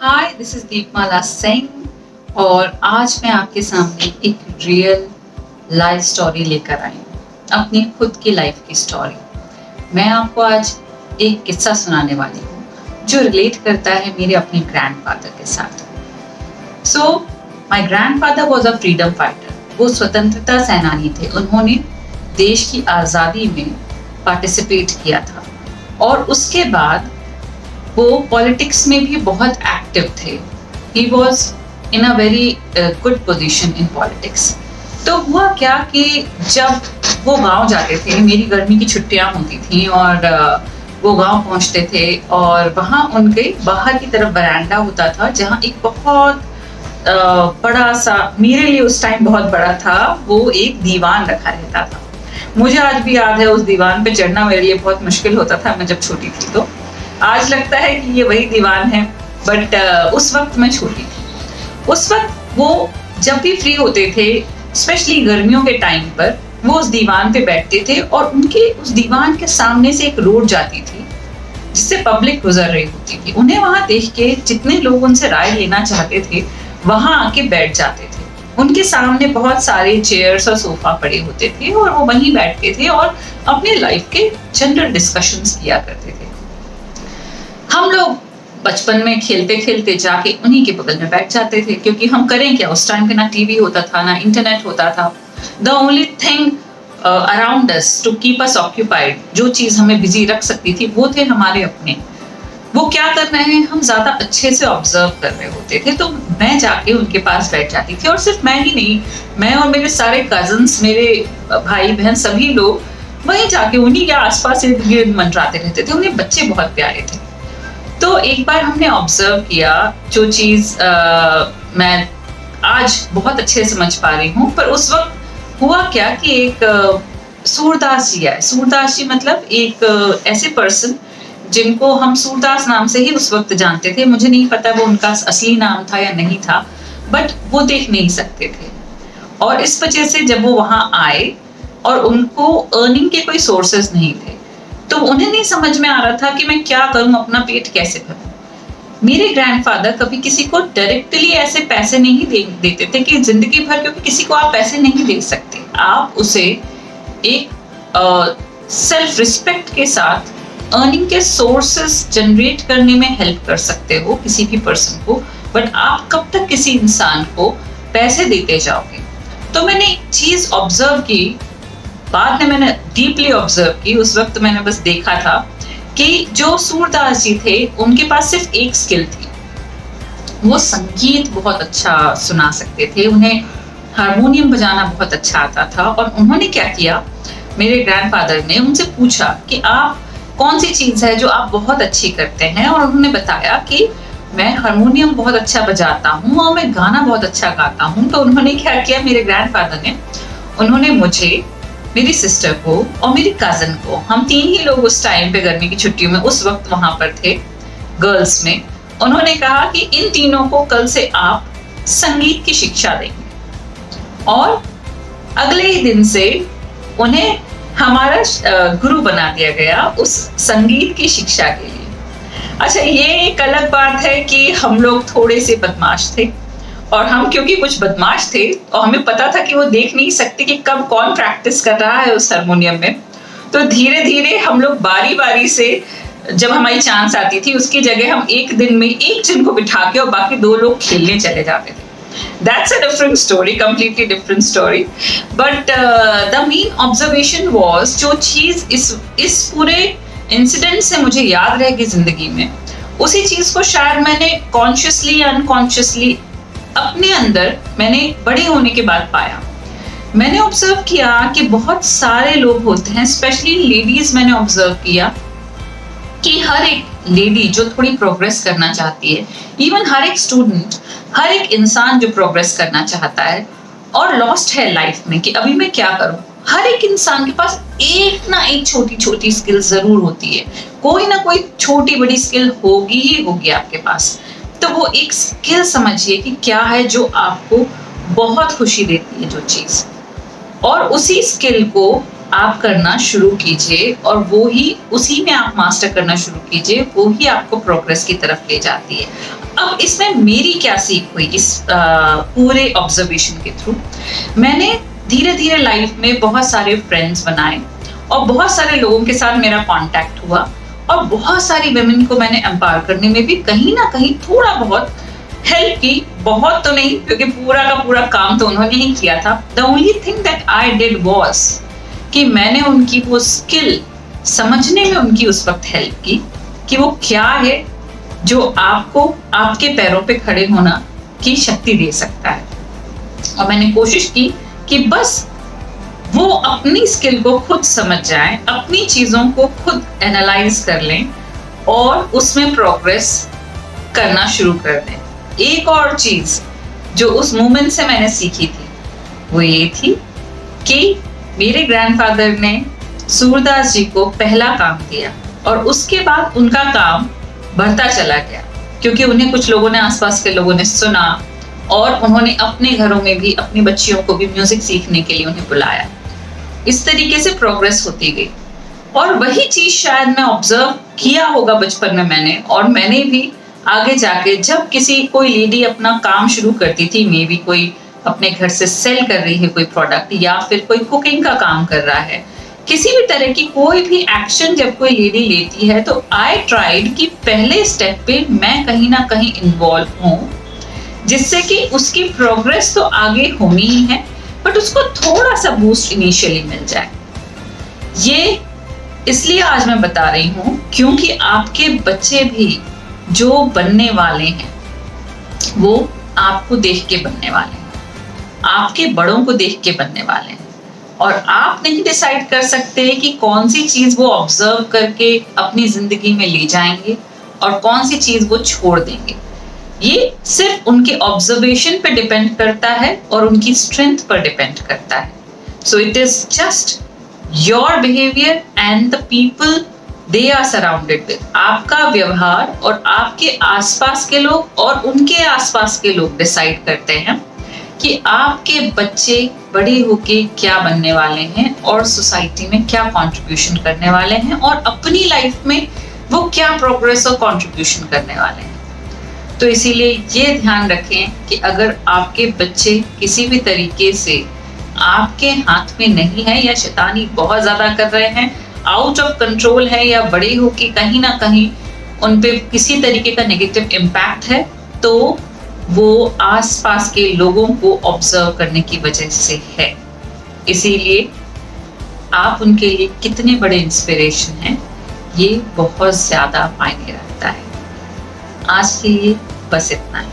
Hi, this is दीपमाला सिंह और आज मैं आपके सामने एक रियल लाइफ स्टोरी लेकर आई हूँ, अपनी खुद की लाइफ की स्टोरी। मैं आपको आज एक किस्सा सुनाने वाली हूँ जो रिलेट करता है मेरे अपने ग्रैंडफादर के साथ। So my grandfather was a freedom fighter. वो स्वतंत्रता सेनानी थे। उन्होंने देश की आज़ादी में पार्टिसिपेट किया था और उसके बाद वो पॉलिटिक्स में भी बहुत एक्टिव थे। He was in a very good position in politics. तो हुआ क्या कि जब वो गांव जाते थे, मेरी गर्मी की छुट्टियां होती थी और वो गांव पहुंचते थे और वहाँ उनके बाहर की तरफ बरांडा होता था जहाँ एक बहुत बड़ा सा, मेरे लिए उस टाइम बहुत बड़ा था, वो एक दीवान रखा रहता था। मुझे आज भी याद है उस दीवान पे चढ़ना मेरे लिए बहुत मुश्किल होता था, मैं जब छोटी थी। तो आज लगता है कि ये वही दीवान है, बट उस वक्त मैं छोटी थी। उस वक्त वो जब भी फ्री होते थे, स्पेशली गर्मियों के टाइम पर, वो उस दीवान पे बैठते थे और उनके उस दीवान के सामने से एक रोड जाती थी जिससे पब्लिक गुजर रही होती थी। उन्हें वहां देख के जितने लोग उनसे राय लेना चाहते थे वहां आके बैठ जाते थे। उनके सामने बहुत सारे चेयर्स और सोफा पड़े होते थे और वो वहीं बैठते थे और अपने लाइफ के जनरल डिस्कशंस किया करते थे। हम लोग बचपन में खेलते खेलते जाके उन्हीं के बगल में बैठ जाते थे, क्योंकि हम करें क्या, उस टाइम पे ना टीवी होता था ना इंटरनेट होता था। The only thing around us to keep us occupied, जो चीज हमें बिजी रख सकती थी, वो थे हमारे अपने। वो क्या कर रहे हैं हम ज्यादा अच्छे से ऑब्जर्व कर रहे होते थे। तो मैं जाके उनके पास बैठ जाती थी और सिर्फ मैं ही नहीं, मैं और मेरे सारे कजन्स, मेरे भाई बहन, सभी लोग वहीं जाके उन्हीं के आसपास इर्द गिर्द मंडराते रहते थे। उन्हें बच्चे बहुत प्यारे थे। तो एक बार हमने ऑब्जर्व किया, जो चीज मैं आज बहुत अच्छे से समझ पा रही हूँ, पर उस वक्त हुआ क्या कि एक सूरदास जी आए। सूरदास जी मतलब एक ऐसे पर्सन जिनको हम सूरदास नाम से ही उस वक्त जानते थे। मुझे नहीं पता वो उनका असली नाम था या नहीं था, बट वो देख नहीं सकते थे। और इस वजह से जब वो वहां आए और उनको अर्निंग के कोई सोर्सेज नहीं थे, तो उन्हें नहीं समझ में आ रहा था कि मैं क्या करूं, अपना पेट कैसे भरूं। मेरे ग्रैंडफादर कभी किसी को डायरेक्टली ऐसे पैसे नहीं देते थे कि जिंदगी भर, क्योंकि किसी को आप पैसे नहीं दे सकते। आप उसे एक सेल्फ रिस्पेक्ट के साथ अर्निंग के सोर्सेस जनरेट करने में हेल्प कर सकते हो किसी भी पर्सन को, बट आप कब तक किसी इंसान को पैसे देते जाओगे। तो मैंने एक चीज ऑब्जर्व की, बाद में मैंने डीपली ऑब्जर्व की। उस वक्त मैंने बस देखा था कि जो सूरदास जी थे उनके पास सिर्फ एक स्किल थी, वो संगीत बहुत अच्छा सुना सकते थे। उन्हें हारमोनियम बजाना बहुत अच्छा आता था। और उन्होंने क्या किया, मेरे ग्रैंडफादर ने उनसे पूछा कि आप कौन सी चीज है जो आप बहुत अच्छी करते हैं, और उन्होंने बताया कि मैं हारमोनियम बहुत अच्छा बजाता हूँ और मैं गाना बहुत अच्छा गाता हूँ। तो उन्होंने क्या किया, मेरे ग्रैंडफादर ने, उन्होंने मुझे, मेरी सिस्टर को और मेरी कजन को, हम तीन ही लोग उस टाइम पे गर्मी की छुट्टियों में उस वक्त वहां पर थे गर्ल्स में, उन्होंने कहा कि इन तीनों को कल से आप संगीत की शिक्षा देंगे। और अगले ही दिन से उन्हें हमारा गुरु बना दिया गया उस संगीत की शिक्षा के लिए। अच्छा, ये एक अलग बात है कि हम लोग थोड़े से बदमाश थे, और हम क्योंकि कुछ बदमाश थे और हमें पता था कि वो देख नहीं सकते कि कब कौन प्रैक्टिस कर रहा है उस हारमोनियम में, तो धीरे धीरे हम लोग बारी बारी से, जब हमारी चांस आती थी, उसकी जगह हम एक दिन में एक जन को बिठा के और बाकी दो लोग खेलने चले जाते थे। That's a different story, completely different story. But the main observation was, जो चीज इस पूरे इंसिडेंट से मुझे याद रहेगी जिंदगी में, उसी चीज को शायद मैंने कॉन्शियसली या अनकॉन्शियसली अपने अंदर मैंने बड़े होने के बाद पाया। मैंने ऑब्जर्व किया कि बहुत सारे लोग होते हैं, स्पेशली लेडीज, मैंने ऑब्जर्व किया कि हर एक लेडी जो थोड़ी प्रोग्रेस करना चाहती है, इवन हर एक स्टूडेंट, हर एक इंसान जो प्रोग्रेस करना चाहता है और लॉस्ट है लाइफ में कि अभी मैं क्या करूं, हर एक इंसान के पास एक ना एक छोटी छोटी स्किल जरूर होती है। कोई ना कोई छोटी बड़ी स्किल होगी ही होगी आपके पास। तो वो एक स्किल समझिए कि क्या है जो आपको बहुत खुशी देती है, जो चीज, और उसी स्किल को आप करना शुरू कीजिए और वो ही उसी में आप मास्टर करना शुरू कीजिए, वो ही आपको प्रोग्रेस की तरफ ले जाती है। अब इसमें मेरी क्या सीख हुई इस पूरे ऑब्जर्वेशन के थ्रू, मैंने धीरे धीरे लाइफ में बहुत सारे फ्रेंड्स बनाए और बहुत सारे लोगों के साथ मेरा कांटेक्ट हुआ और बहुत सारी वुमेन को मैंने एम्पावर करने में भी कहीं ना कहीं थोड़ा बहुत हेल्प की, बहुत तो नहीं क्योंकि पूरा का पूरा काम तो उन्होंने ही किया था। The only thing that I did was कि मैंने उनकी वो स्किल समझने में उनकी उस वक्त हेल्प की कि वो क्या है जो आपको आपके पैरों पे खड़े होना की शक्ति दे सकता है। और मैंने कोशिश की कि बस वो अपनी स्किल को खुद समझ जाएं, अपनी चीजों को खुद एनालाइज कर लें और उसमें प्रोग्रेस करना शुरू कर दें। एक और चीज जो उस मोमेंट से मैंने सीखी थी वो ये थी कि मेरे ग्रैंडफादर ने सूरदास जी को पहला काम दिया और उसके बाद उनका काम बढ़ता चला गया क्योंकि उन्हें कुछ लोगों ने, आसपास के लोगों ने सुना और उन्होंने अपने घरों में भी अपनी बच्चियों को भी म्यूजिक सीखने के लिए उन्हें बुलाया। इस तरीके से प्रोग्रेस होती गई और वही चीज शायद मैं ऑब्जर्व किया होगा बचपन में मैंने, और मैंने भी आगे जाके जब कोई लेडी अपना काम शुरू करती थी, मे बी कोई अपने घर से सेल कर रही है कोई प्रोडक्ट या फिर कोई कुकिंग का काम कर रहा है, किसी भी तरह की कोई भी एक्शन जब कोई लेडी लेती है तो आई ट्राइड कि पहले स्टेप पे मैं कहीं ना कहीं इन्वॉल्व हूँ जिससे कि उसकी प्रोग्रेस तो आगे होनी ही है बट उसको थोड़ा सा बूस्ट इनिशियली मिल जाए। ये इसलिए आज मैं बता रही हूँ क्योंकि आपके बच्चे भी जो बनने वाले हैं वो आपको देख के बनने वाले हैं, आपके बड़ों को देख के बनने वाले हैं और आप नहीं डिसाइड कर सकते कि कौन सी चीज वो ऑब्जर्व करके अपनी जिंदगी में ले जाएंगे और कौन सी चीज वो छोड़ देंगे। ये सिर्फ उनके ऑब्जर्वेशन पे डिपेंड करता है और उनकी स्ट्रेंथ पर डिपेंड करता है। So it is just your behaviour and the people they are surrounded with. आपका व्यवहार और आपके आसपास के लोग और उनके आसपास के लोग डिसाइड करते हैं कि आपके बच्चे बड़े होके क्या बनने वाले हैं और सोसाइटी में क्या कंट्रीब्यूशन करने वाले हैं और अपनी लाइफ में वो क्या प्रोग्रेस और कंट्रीब्यूशन करने वाले हैं। तो इसीलिए ये ध्यान रखें कि अगर आपके बच्चे किसी भी तरीके से आपके हाथ में नहीं है या शैतानी बहुत ज्यादा कर रहे हैं, आउट ऑफ कंट्रोल है या बड़े होके कहीं ना कहीं उन पे किसी तरीके का नेगेटिव इम्पैक्ट है, तो वो आसपास के लोगों को ऑब्जर्व करने की वजह से है। इसीलिए आप उनके लिए कितने बड़े इंस्पिरेशन हैं ये बहुत ज्यादा मायने रखता है। आज के लिए बस इतना ही,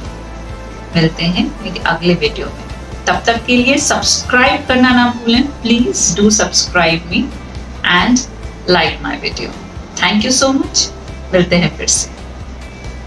मिलते हैं मेरे अगले वीडियो में। तब तक के लिए सब्सक्राइब करना ना भूलें, please do subscribe me and like my video. Thank you so much, मिलते हैं फिर से।